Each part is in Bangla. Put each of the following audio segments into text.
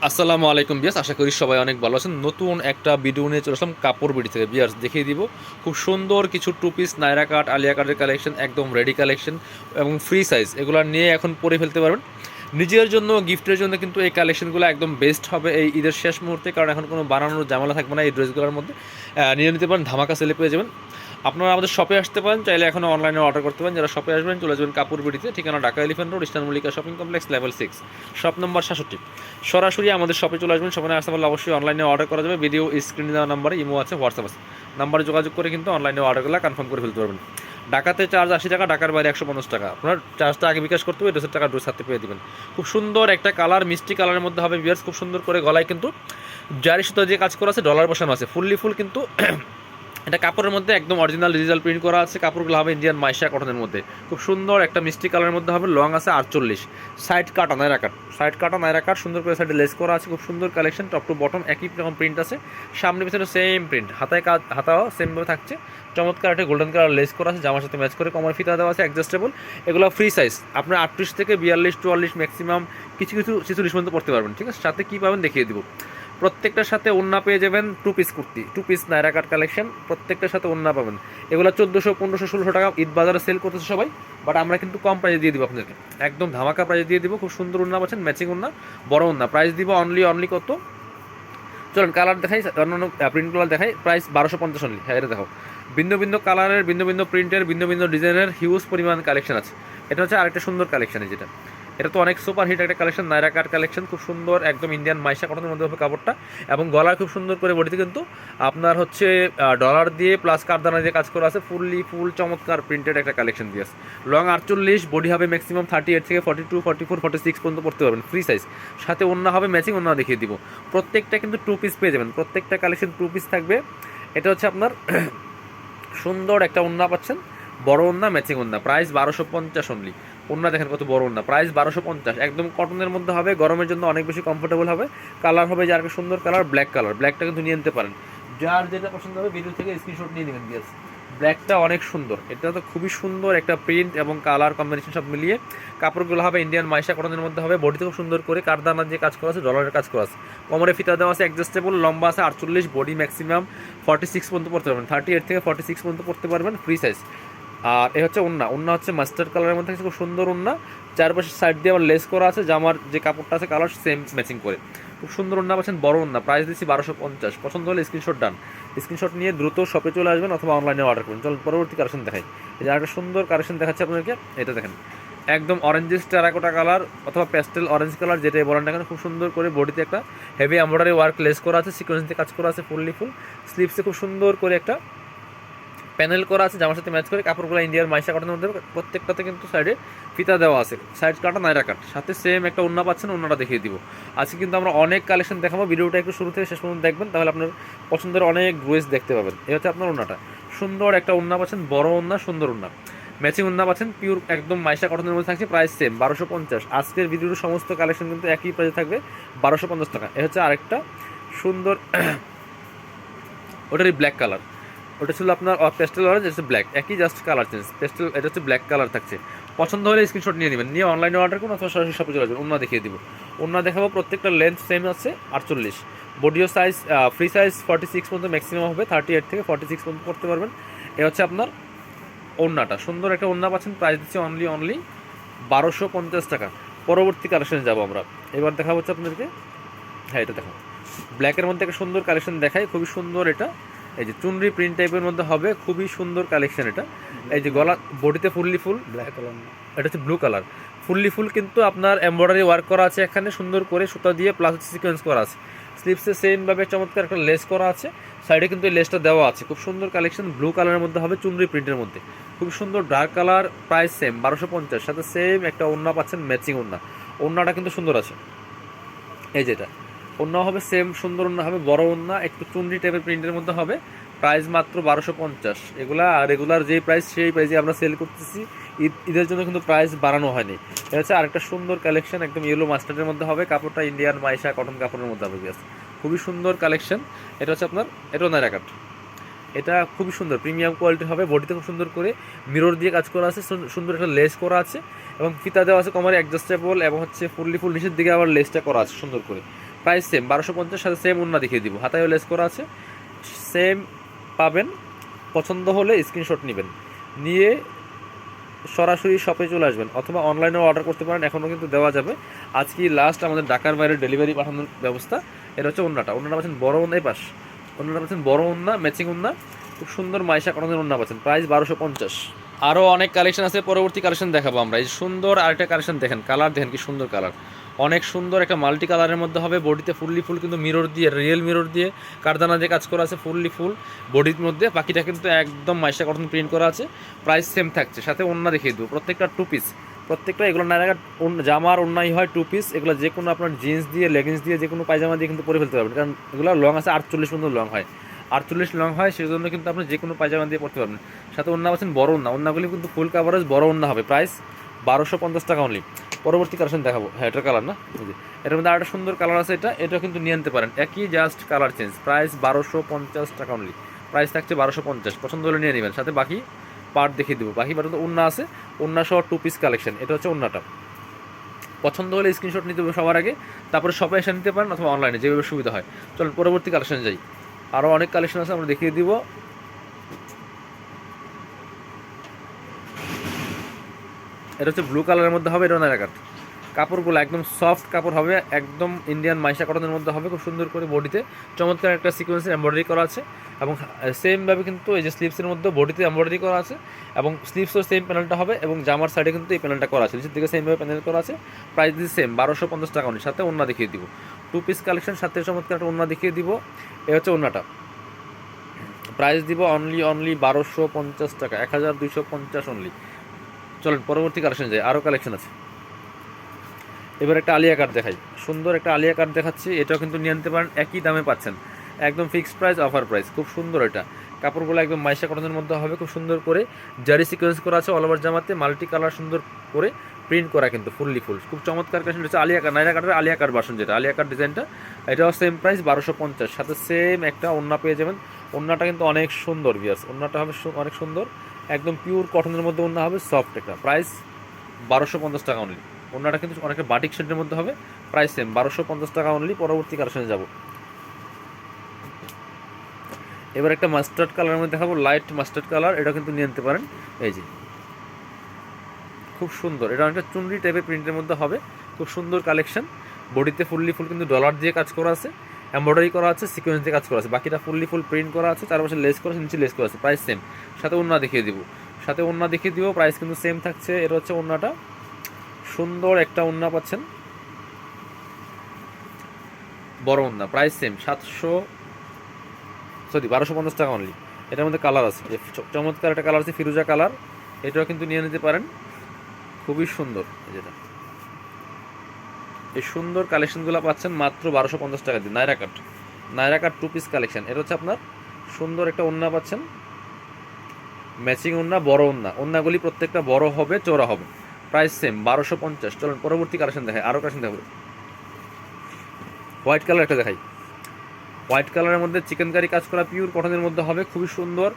আসসালামু আলাইকুম বিয়াস, আশা করি সবাই অনেক ভালো আছেন। নতুন একটা ভিডিও নিয়ে চলে আসলাম কাপড় বিডি থেকে। বিয়াস দেখিয়ে দিব খুব সুন্দর কিছু টু পিস নায়রা কাট আলিয়া কাটের কালেকশন, একদম রেডি কালেকশন এবং ফ্রি সাইজ। এগুলো নিয়ে এখন পরে ফেলতে পারবেন নিজের জন্য, গিফটের জন্য। কিন্তু এই কালেকশনগুলো একদম বেস্ট হবে এই ঈদের শেষ মুহূর্তে, কারণ এখন কোনো বানানোর ঝামেলা থাকবে না। এই ড্রেসগুলোর মধ্যে নিয়ে নিতে পারেন, ধামাকা সেলে পেয়ে যাবেন। আপনারা আমাদের শপে আসতে পারেন, চাইলে এখনও অনলাইনে অর্ডার করতে পারেন। যারা শপে আসবেন চলে যাবেন কাপড় বিডিতে, ঠিকানা Dhaka elephant road, eastern Mallika shopping complex, level 6, shop number 66। সরাসরি আমাদের শপে চলে আসবেন। শপে আসতে পারলে অবশ্যই অনলাইনে অর্ডার করা যাবে। ভিডিও স্ক্রিনে দেওয়া নাম্বারে ইমো আছে, হোয়াটসঅ্যাপ আছে, নাম্বারে যোগাযোগ করে কিন্তু অনলাইনে অর্ডারগুলো কনফার্ম করে ফেলতে পারবেন। ঢাকাতে চার্জ 80 টাকা, ঢাকার বাইরে 150 টাকা। আপনার চার্জটা আগে বিকাশ করতে হবে, ড্রেসের টাকা ড্রেস হাতে পেয়ে দেবেন। খুব সুন্দর একটা কালার, মিষ্টি কালারের মধ্যে হবে বিয়ার্স। খুব সুন্দর করে গলায় কিন্তু জারি সুতা দিয়ে কাজ করা আছে, ডলার বসানো আছে, ফুললি ফুল কিন্তু এটা কাপড়ের মধ্যে একদম অরিজিনাল ডিজিটাল প্রিন্ট করা আছে। কাপড়গুলো হবে ইন্ডিয়ান মাইশা কটনের মধ্যে। খুব সুন্দর একটা মিষ্টি কালারের মধ্যে হবে। লং আছে 48, সাইড কাটা নায়রা কাট, সাইড কাটা নায়রা কাট, সুন্দর করে সাইডে লেস করা আছে। খুব সুন্দর কালেকশন, টপ টু বটম একই রকম প্রিন্ট আছে। সামনে পিছনে সেম প্রিন্ট, হাতায় কাজ, হাতাও সেমভাবে থাকছে। চমৎকার একটা গোল্ডেন কালার লেস করা আছে, জামার সাথে ম্যাচ করে কমার ফিতা দেওয়া আছে, অ্যাডজাস্টেবল। এগুলো ফ্রি সাইজ, আপনার 38 থেকে 42, 44 ম্যাক্সিমাম, কিছু কিছু 46 পর্যন্ত পড়তে পারবেন। ঠিক আছে, সাথে কী পাবেন দেখিয়ে দিব। প্রত্যেকটার সাথে ওড়না পেয়ে যাবেন, two piece kurti, two piece Naira cut collection, প্রত্যেকটার সাথে ওড়না পাবেন। এগুলো 1400, 1500, 1600 টাকা ঈদ বাজারে সেল করতেছে সবাই, বাট আমরা কিন্তু কম প্রাইসে দিয়ে দিব আপনাদেরকে, একদম ধামাকা প্রাইসে দিয়ে দিব। খুব সুন্দর ওড়না পাচ্ছেন, ম্যাচিং ওড়না, বড় ওড়না। প্রাইস দিব অনলি কত, চলুন কালার দেখাই, অন্যান্য প্রিন্টগুলো দেখাই। Price 1250 only. হ্যাঁ, এটা দেখো, ভিন্ন ভিন্ন কালারের, ভিন্ন ভিন্ন প্রিন্টের, ভিন্ন ভিন্ন ডিজাইনের হিউজ পরিমাণ কালেকশন আছে। এটা হচ্ছে আরেকটা সুন্দর কালেকশন, যেটা এটা তো অনেক সুপার হিট একটা কালেকশন, নায়রা কাট কালেকশন। খুব সুন্দর একদম ইন্ডিয়ান মাইশা কটনের মধ্যে হবে কাপড়টা, এবং গলায় খুব সুন্দর করে বডিতে কিন্তু আপনার হচ্ছে ডলার দিয়ে প্লাস কারদানা দিয়ে কাজ করা আছে। ফুললি ফুল চমৎকার প্রিন্টেড একটা কালেকশন দিয়ে আছে। লং 48, বডি হবে ম্যাক্সিমাম 38 থেকে 42, 44, 46 পর্যন্ত পড়তে পারবেন, ফ্রি সাইজ। সাথে ওড়না হবে ম্যাচিং, ওড়না দেখিয়ে দিব। প্রত্যেকটা কিন্তু টু পিস পেয়ে যাবেন, প্রত্যেকটা কালেকশন টু পিস থাকবে। এটা হচ্ছে আপনার সুন্দর একটা ওড়না পাচ্ছেন, বড় ওড়না, ম্যাচিং ওড়না। Price 1250 only. ওড়না দেখেন কত বড় ওড়না, প্রাইস 1250। একদম কটনের মধ্যে হবে, গরমের জন্য অনেক বেশি কমফোর্টেবল হবে। কালার হবে যার সুন্দর কালার, ব্ল্যাক কালার। ব্ল্যাকটা কিন্তু নিয়ে নিতে পারেন, যার যেটা পছন্দ হবে ভিডিও থেকে স্ক্রিনশট নিয়ে নেবেন। বিয়াস ব্ল্যাকটা অনেক সুন্দর, এটা তো খুবই সুন্দর একটা প্রিন্ট এবং কালার কম্বিনেশন সব মিলিয়ে। কাপড়গুলো হবে ইন্ডিয়ান মাইশা কটনের মধ্যে হবে। বডিতে খুব সুন্দর করে কারদানা দিয়ে কাজ করা আছে, ডলারের কাজ করা আছে। কোমরে ফিতা দেওয়া আছে, অ্যাডজাস্টেবল। লম্বা আছে 48, বডি ম্যাক্সিমাম 46 পর্যন্ত পড়তে পারবেন, 38 থেকে 46 পর্যন্ত পড়তে পারবেন, ফ্রি সাইজ। আর এ হচ্ছে ওড়না, ওড়না হচ্ছে মাস্টার্ড কালারের মধ্যে খুব সুন্দর ওড়না। চারপাশে সাইড দিয়ে আবার লেস করা আছে, জামার যে কাপড়টা আছে কালার সেম ম্যাচিং করে। খুব সুন্দর ওড়না পাচ্ছেন, বড় ওড়না। প্রাইস দিচ্ছি 1250। পছন্দ হলে স্ক্রিনশট ডান, স্ক্রিনশট নিয়ে দ্রুত শপে চলে আসবেন অথবা অনলাইনে অর্ডার করুন। চলুন পরবর্তী কালেকশন দেখাই। এই যে একটা সুন্দর কালেকশন দেখাচ্ছে আপনাদেরকে, এটা দেখেন, একদম অরেঞ্জিস টেরাকোটা কালার অথবা প্যাস্টেল অরেঞ্জ কালার, যেটাই বলেন না কেন। খুব সুন্দর করে বডিতে একটা হেভি এমব্রয়ডারি ওয়ার্ক লেস করা আছে, সিকোয়েন্স দিয়ে কাজ করা আছে, ফুললি ফুল। স্লিভসে খুব সুন্দর করে একটা প্যানেল করা আছে, জামার সাথে ম্যাচ করে। কাপড়গুলো ইন্ডিয়ার মাইশা কটনের মধ্যে, প্রত্যেকটাতে কিন্তু সাইডে ফিতা দেওয়া আছে, সাইড কাটা নায়রা কাট। সাথে সেম একটা ওড়না পাচ্ছেন, ওড়নাটা দেখিয়ে দিব। আজকে কিন্তু আমরা অনেক কালেকশন দেখাবো, ভিডিওটা একটু শুরু থেকে শেষ পর্যন্ত দেখবেন, তাহলে আপনার পছন্দের অনেক ড্রেস দেখতে পাবেন। এই হচ্ছে আপনার ওড়নাটা, সুন্দর একটা ওড়না পাচ্ছেন, বড় ওড়না, সুন্দর ওড়না, ম্যাচিং ওড়না পাচ্ছেন, পিওর একদম মাইশা কটনের মধ্যে থাকছে। Price same 1250। আজকের ভিডিওর সমস্ত কালেকশন কিন্তু একই প্রাইসে থাকবে, 1250 টাকা। এ হচ্ছে আরেকটা সুন্দর, ওটারই ব্ল্যাক কালার, ওটা ছিল আপনার পেস্টেল অরেঞ্জ, এটা হচ্ছে ব্ল্যাক, একই জাস্ট কালার চেঞ্জ। পেস্টেল, এটা হচ্ছে ব্ল্যাক কালার থাকছে। পছন্দ হলে স্ক্রিনশট নিয়ে নেবেন, নিয়ে অনলাইনে অর্ডার করুন অথবা সরাসরি শপে চলে আসবেন। ওড়না দেখিয়ে দিব, ওড়না দেখাবো। প্রত্যেকটা লেন্থ সেম আছে 48, বডিও সাইজ ফ্রি সাইজ 46 পর্যন্ত ম্যাক্সিমাম হবে, 38 থেকে 46 পর্যন্ত পড়তে পারবেন। এ হচ্ছে আপনার ওড়নাটা, সুন্দর একটা ওড়না পাচ্ছেন। প্রাইস দিচ্ছি অনলি 1250 টাকা। পরবর্তী কালেকশনে যাবো আমরা, এবার দেখা হচ্ছে আপনাদেরকে। হ্যাঁ, এটা দেখো, ব্ল্যাকের মধ্যে একটা সুন্দর কালেকশন দেখায়, খুবই সুন্দর। এটা এই যে চুনরি প্রিন্ট টাইপের মধ্যে হবে, খুবই সুন্দর কালেকশন এটা। এই যে গলা, বডিতে ফুললি ফুল, ব্ল্যাক কালার, এটা হচ্ছে ব্লু কালার, ফুললি ফুল কিন্তু আপনার এমব্রয়ডারি ওয়ার্ক করা আছে এখানে, সুন্দর করে সুতা দিয়ে প্লাস সিকোয়েন্স করা আছে। স্লিভসে সেমভাবে চমৎকার একটা লেস করা আছে, সাইডে কিন্তু এই লেসটা দেওয়া আছে। খুব সুন্দর কালেকশন, ব্লু কালারের মধ্যে হবে, চুনরি প্রিন্টের মধ্যে, খুব সুন্দর ডার্ক কালার। Price same 1250। সাথে সেম একটা ওড়না পাচ্ছেন, ম্যাচিং ওড়না। ওড়নাটা কিন্তু সুন্দর আছে, এই যেটা ওড়না হবে সেম সুন্দর ওড়না হবে, বড় ওড়না, একটু চুনরি টাইপের প্রিন্টের মধ্যে হবে। প্রাইস মাত্র 1250। এগুলা রেগুলার যেই প্রাইস সেই প্রাইসে আমরা সেল করতেছি, ঈদের জন্য কিন্তু প্রাইস বাড়ানো হয়নি। এটা হচ্ছে আরেকটা সুন্দর কালেকশন, একদম ইয়েলো মাস্টার্ডের মধ্যে হবে। কাপড়টা ইন্ডিয়ান মাইশা কটন কাপড়ের মধ্যে হবে, খুবই সুন্দর কালেকশন। এটা হচ্ছে আপনার, এটা নায়রা কাট, এটা খুবই সুন্দর প্রিমিয়াম কোয়ালিটি হবে। বডিতে খুব সুন্দর করে মিরর দিয়ে কাজ করা আছে, সুন্দর একটা লেস করা আছে এবং ফিতা দেওয়া আছে কোমরে, অ্যাডজাস্টেবল, এবং হচ্ছে ফুললি ফুল নিচের দিকে আবার লেসটা করা আছে সুন্দর করে। প্রাইস সেম 1250, সাথে সেম ওন্না দেখিয়ে দিব, হাতায়ও লেস করা আছে, সেম পাবেন। পছন্দ হলে স্ক্রিনশট নেবেন, নিয়ে সরাসরি শপে চলে আসবেন, অথবা অনলাইনেও অর্ডার করতে পারেন, এখনও কিন্তু দেওয়া যাবে। আজকে লাস্ট আমাদের ঢাকার বাইরে ডেলিভারি পাঠানোর ব্যবস্থা। এটা হচ্ছে ওন্নাটা পাচ্ছেন বড় ওন্না, এই পাশ ওন্নাটা পাচ্ছেন বড় ওন্না, ম্যাচিং ওন্না, খুব সুন্দর মাইশা কটনের ওন্না পাচ্ছেন, প্রাইস 1250। আরও অনেক কালেকশন আছে, পরবর্তী কালেকশন দেখাবো আমরা। এই সুন্দর আরেকটা কালেকশন দেখেন, কালার দেখেন কি সুন্দর কালার, অনেক সুন্দর একটা মাল্টি কালারের মধ্যে হবে। বডিতে ফুললি ফুল কিন্তু মিরর দিয়ে, রিয়েল মিরর দিয়ে কারদানা দিয়ে কাজ করা আছে, ফুললি ফুল বডির মধ্যে। বাকিটা কিন্তু একদম মাইশা কটন প্রিন্ট করা আছে, প্রাইস সেম থাকছে, সাথে ওন্না দেখিয়ে দেবো। প্রত্যেকটা 2 পিস, প্রত্যেকটা এগুলো নাইরা জামার ওন্নাই হয় 2 পিস। এগুলো যে কোনো আপনার জিন্স দিয়ে, লেগিংস দিয়ে, যে কোনো পায়জামা দিয়ে কিন্তু পরে ফেলতে পারবেন, কারণ এগুলো লং আছে 48 পর্যন্ত লং হয়, 48 লং হয়, সেই জন্য কিন্তু আপনি যে কোনো পায়জামা দিয়ে পড়তে পারবেন। সাথে ওন্না পাচ্ছেন বড় ওন্না, ওন্নাগুলি কিন্তু ফুল কাভারেজ বড় ওন্না হবে, প্রাইস 1250 টাকা অনলি। পরবর্তী কালেকশন দেখাবো, হ্যাঁ এটার কালার না, এটার মধ্যে আরেকটা সুন্দর কালার আছে, এটা কিন্তু নিয়ে আনতে পারেন, একই জাস্ট কালার চেঞ্জ, প্রাইস 1250 টাকা অনলি, প্রাইস থাকছে 1250। পছন্দ হলে নিয়ে নেবেন, সাথে বাকি পার্ট দেখিয়ে দেবো। বাকি পার্ট তো ওন্না আছে, ওন্না সহ 2 পিস কালেকশন। এটা হচ্ছে ওন্নাটা, পছন্দ হলে স্ক্রিনশট নিতে হবে সবার আগে, তারপরে শপে এসে নিতে পারেন, অথবা অনলাইনে, যেভাবে সুবিধা হয়। চলুন পরবর্তী কালেকশন যাই, আরও অনেক কালেকশন আছে, আমরা দেখিয়ে দিব। এটা হচ্ছে ব্লু কালারের মধ্যে হবে, এটা নাইরা কাট, কাপড়গুলো একদম সফট কাপড় হবে, একদম ইন্ডিয়ান মাইশা কটনের মধ্যে হবে, খুব সুন্দর করে বডিতে চমৎকার একটা সিকোয়েন্সের এমব্রয়ডারি করা আছে, এবং সেমভাবে কিন্তু এই যে স্লিভসের মধ্যে বডিতে এমব্রয়ডারি করা আছে, এবং স্লিভসও সেম প্যানেলটা হবে, এবং জামার সাইডে কিন্তু এই প্যানেলটা করা আছে, নিচের দিকে সেমভাবে প্যানেল করা আছে, প্রাইস দিচ্ছে সেম 1250 টাকা অনলি, সাথে ওন্না দেখিয়ে দিব। 2 পিস কালেকশন, সাথে চমৎকার একটা ওন্না দেখিয়ে দিব। এ হচ্ছে ওন্নাটা, প্রাইস দিব অনলি 1250 টাকা, 1250 অনলি। চলেন পরবর্তী কালেকশন যাই, আরও কালেকশন আছে। এবার একটা আলিয়া কাট দেখাই, সুন্দর একটা আলিয়া কাট দেখাচ্ছি, এটাও কিন্তু নিয়ে আনতে পারেন, একই দামে পাচ্ছেন, একদম ফিক্সড প্রাইস, অফার প্রাইস, খুব সুন্দর। এটা কাপড়গুলো একদম মাইশা কটনের মধ্যে হবে, খুব সুন্দর করে জারি সিকোয়েন্স করা আছে, অল ওভার জামাতে মাল্টি কালার সুন্দর করে প্রিন্ট করা, কিন্তু ফুললি ফুল, খুব চমৎকার কালেকশন। হচ্ছে আলিয়া কাট, নাইরা কাটের আলিয়া কাট ভার্সন, যেটা আলিয়া কাট ডিজাইনটা, এটাও সেম প্রাইস 1250, সাথে সেম একটা ওন্না পেয়ে যাবেন। ওন্নাটা কিন্তু অনেক সুন্দর ভিউয়ার্স, ওন্নাটা হবে অনেক সুন্দর, একদম পিওর কটনের মধ্যে ওন্না হবে, সফট একটা, প্রাইস 1250 টাকা অনলি। ওন্নাটা কিন্তু অনেকটা বাটিক শেডের মধ্যে হবে, প্রাইস সেম 1250 টাকা অনলি। পরবর্তী কালেকশনে যাব, এবার একটা মাস্টার্ড কালারের মধ্যে দেখাবো, লাইট মাস্টার্ড কালার, এটা কিন্তু নিয়ে নিতে পারেন। এই যে খুব সুন্দর, এটা অনেকটা চুনরি টাইপের প্রিন্টের মধ্যে হবে, খুব সুন্দর কালেকশন। বডিতে ফুললি ফুল কিন্তু ডলার দিয়ে কাজ করা আছে, এমব্রয়ডারি করা আছে, সিকোয়েন্স দিয়ে কাজ করা আছে, বাকিটা ফুললি ফুল প্রিন্ট করা আছে, চারপাশে লেস করা আছে, নিচে লেস করা আছে, প্রাইস সেম, সাথে ওন্না দেখিয়ে দিব, প্রাইস কিন্তু সেম থাকছে। এটা হচ্ছে ওন্নাটা, সুন্দর একটা ওন্না পাচ্ছেন, বড় ওন্না, প্রাইস সেম 1250 টাকা অনলি। এটার মধ্যে কালার আছে, চমৎকার একটা কালার আছে, ফিরোজা কালার, এটাও কিন্তু নিয়ে নিতে পারেন, খুবই সুন্দর। যেটা এই সুন্দর কালেকশনগুলো পাচ্ছেন মাত্র 1250 টাকা দিয়ে, নাইরা কাট 2 পিস কালেকশন। এটা হচ্ছে আপনার সুন্দর একটা ওন্না পাচ্ছেন, ম্যাচিং ওন্না, বড় ওন্নাগুলি প্রত্যেকটা বড় হবে, চওড়া হবে, প্রাইস সেম 1250। চলুন পরবর্তী কালেকশন দেখাই, আরও কালেকশন দেখাবো। হোয়াইট কালার একটা দেখাই, হোয়াইট কালারের মধ্যে চিকেন কারি কাজ করা, পিওর কটনের মধ্যে হবে, খুবই সুন্দর।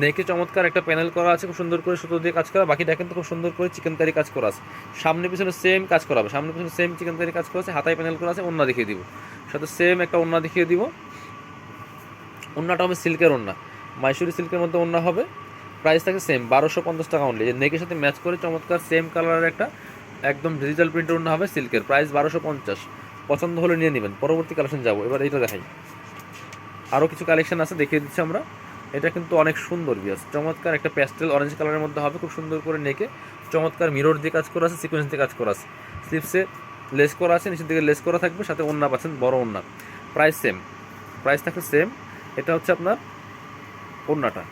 নেকে চমৎকার একটা প্যানেল করা আছে, খুব সুন্দর করে সুতো দিয়ে কাজ করা, বাকিটা কিন্তু খুব সুন্দর করে চিকেন কারি কাজ করা আছে, সামনে পিছনে সেম কাজ করা হবে, সামনে পিছনে সেম চিকেন কারি কাজ করা আছে, হাতায় প্যানেল করা আছে। ওন্না দেখিয়ে দিব, সাথে সেম একটা ওন্না দেখিয়ে দিব। ওন্নাটা হবে সিল্কের ওন্না, মাইসুরি সিল্কের মধ্যে ওন্না হবে, প্রাইস থাকে সেম 1250 টাকা অনলি। যে নেকের সাথে ম্যাচ করে চমৎকার সেম কালারের একটা একদম ডিজিটাল প্রিন্টের ওন্না হবে, সিল্কের, প্রাইস 1250। পছন্দ হলে নিয়ে নেবেন। পরবর্তী কালেকশন যাবো, এবার এইটা দেখাই, আরও কিছু কালেকশন আছে, দেখিয়ে দিচ্ছি আমরা। এটা কিন্তু অনেক সুন্দর বিয়াস, চমৎকার একটা প্যাস্টেল অরেঞ্জ কালারের মধ্যে হবে, খুব সুন্দর করে নেকে চমৎকার মিরর দিয়ে কাজ করা আছে, সিকোয়েন্স দিয়ে কাজ করা আছে, স্লিভসে লেস করা আছে, নিচের দিকে লেস করা থাকবে, সাথে ওন্না পাচ্ছেন বড় ওন্না, প্রাইস সেম, প্রাইস থাকবে সেম। এটা হচ্ছে আপনার ওন্নাটা,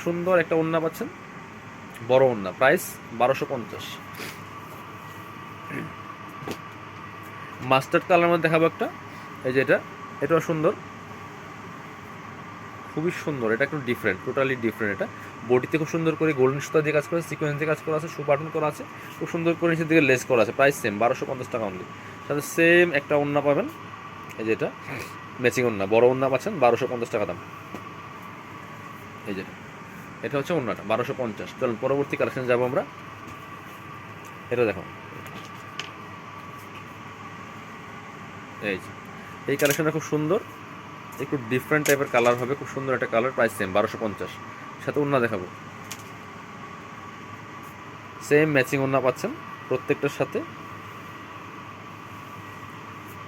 সুন্দর একটা ওন্না পাচ্ছেন, বড় ওন্না, প্রাইস 1250। মাস্টার্ড কালারের মধ্যে দেখাবো একটা, এই যে এটাও সুন্দর, খুবই সুন্দর, এটা একটু ডিফারেন্ট, টোটালি ডিফারেন্ট। এটা বডিতে খুব সুন্দর করে গোল্ডেন সুতা দিয়ে কাজ করা আছে, সিকোয়েন্স দিয়ে কাজ করা আছে, শু বাটন করা আছে, খুব সুন্দর করে নিচের দিকে লেস করা আছে, প্রাইস সেম 1250 টাকা অনলি। সাথে সেম একটা ওন্না পাবেন, এই যে এটা ম্যাচিং ওন্না, বড় ওন্না পাচ্ছেন, 1250 টাকা দাম। এই যে এটা হচ্ছে ওন্নাটা 1250। চলুন পরবর্তী কালেকশন যাবো আমরা, এটা দেখো, এই যে এই কালেকশনটা খুব সুন্দর, একটু ডিফারেন্ট টাইপের কালার হবে, খুব সুন্দর একটা কালার, প্রাইস সেম 1250। সাথে ওড়না দেখাবো, সেম ম্যাচিং ওড়না পাচ্ছেন প্রত্যেকটার সাথে,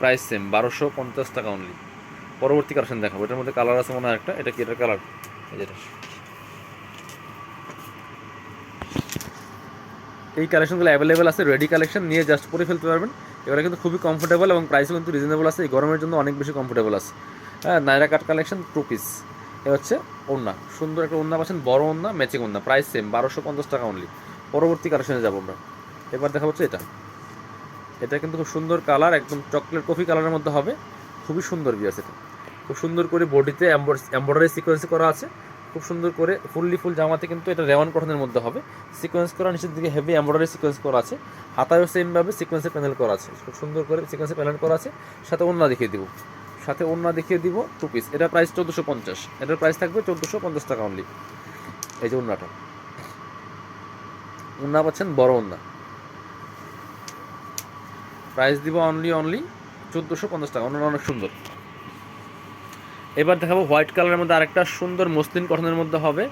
প্রাইস সেম 1250 টাকা অনলি। পরবর্তী কালেকশন দেখাবো, এটার মধ্যে কালার আছে মনে হয় একটা, এটা কি এটার কালার, এই যেটা, এই কালেকশনগুলো অ্যাভেলেবেল আছে, রেডি কালেকশন, নিয়ে জাস্ট পরে ফেলতে পারবেন। এবারে কিন্তু খুবই কমফোর্টেবল এবং প্রাইসও কিন্তু রিজনেবল আছে, এই গরমের জন্য অনেক বেশি কমফোর্টেবল আছে। হ্যাঁ, নাইরা কাট কালেকশন 2 পিস। এ হচ্ছে ওড়না, সুন্দর একটা ওড়না পাচ্ছেন, বড় ওড়না, ম্যাচিং ওড়না, প্রাইস সেম 1250 টাকা অনলি। পরবর্তী কালেকশনে যাবো আমরা, এবার দেখা হচ্ছে এটা। এটা কিন্তু খুব সুন্দর কালার, একদম চকলেট কফি কালারের মধ্যে হবে, খুবই সুন্দর বিয়াস। এটা খুব সুন্দর করে বডিতে এমব্রয়ডারি সিকোয়েন্স করা আছে, খুব সুন্দর করে ফুল জামাতে কিন্তু এটা রেওয়ান কটনের মধ্যে হবে, সিকোয়েন্স করা, নিচের দিকে হেভি এমব্রয়ডারি সিকোয়েন্স করা আছে, হাতায়ও সেমভাবে সিকোয়েন্সের প্যানেল করা আছে, খুব সুন্দর করে সিকোয়েন্সের প্যানেল করা আছে। সাথে ওড়না দেখিয়ে দিব, 2 পিস। এটা প্রাইস 1450, এটার প্রাইস থাকবে 1450 টাকা অনলি। এই যে ওড়নাটা, ওড়না পাচ্ছেন বড় ওড়না, প্রাইস দিব অনলি 1450 টাকা, ওড়না অনেক সুন্দর। এবার দেখাবো হোয়াইট কালারের মধ্যে আরেকটা সুন্দর মসলিন কটনের মধ্যে হবে,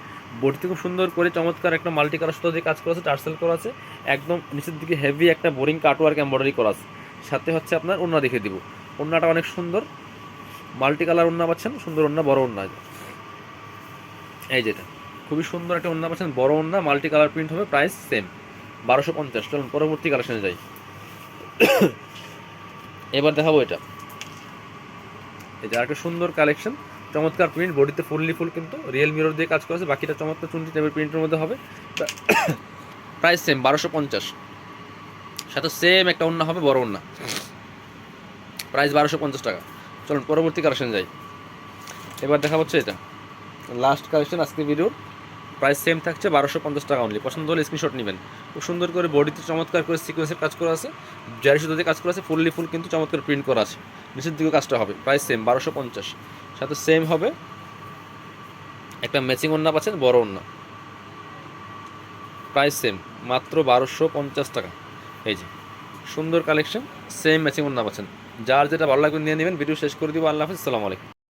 বডিতে খুব সুন্দর করে চমৎকার একটা মাল্টি কালার সুতো দিয়ে কাজ করা আছে, টার্সেল করা আছে, একদম নিচের দিকে হেভি একটা বোরিং কাটওয়ার্ক এমব্রয়ডারি করা আছে। সাথে হচ্ছে আপনার ওড়না দেখিয়ে দিব, ওড়নাটা অনেক সুন্দর, মাল্টি কালার ওড়না পাচ্ছেন, সুন্দর ওড়না, বড় ওড়না, এই যেটা খুবই সুন্দর একটা ওড়না পাচ্ছেন, বড় ওড়না, মাল্টি কালার প্রিন্ট হবে, প্রাইস সেম 1250। চলুন পরবর্তী কালেকশনে যাই। এবার দেখাবো এটা, এই যে আরেকটা সুন্দর কালেকশন, চমৎকার প্রিন্ট, বডিতে ফুল কিন্তু রিয়েল মিরর দিয়ে কাজ করা আছে, বাকিটা চমৎকার চুনটি টাইপের প্রিন্টের মধ্যে হবে, প্রাইস সেম 1250। সাথে সেম একটা ওড়না হবে, বড় ওড়না, প্রাইস 1250 টাকা। চলুন পরবর্তী কালেকশন যাই। এবার দেখা হচ্ছে এটা লাস্ট কালেকশন আজকে ভিডিওর, প্রাইস সেম থাকছে 1250 টাকা অনলি। পছন্দ হলে স্ক্রিনশট নেবেন। খুব সুন্দর করে বডিতে চমৎকার করে সিকোয়েন্সের কাজ করা আছে, জারি সুতো দিয়ে কাজ করা আছে, ফুল কিন্তু চমৎকার প্রিন্ট করা আছে, নিচের দিকে কাজটা হবে, প্রাইস সেম 1250। সাথে সেম হবে একটা ম্যাচিং ওড়না পাচ্ছেন, বড় ওড়না, প্রাইস সেম মাত্র 1250 টাকা। এই যে সুন্দর কালেকশন, সেম ম্যাচিং ওড়না পাচ্ছেন, যার যেটা ভালো লাগবে নিয়ে নেবেন। ভিডিও শেষ করে দিব, আল্লাহ হাফিজ, আসসালামু আলাইকুম।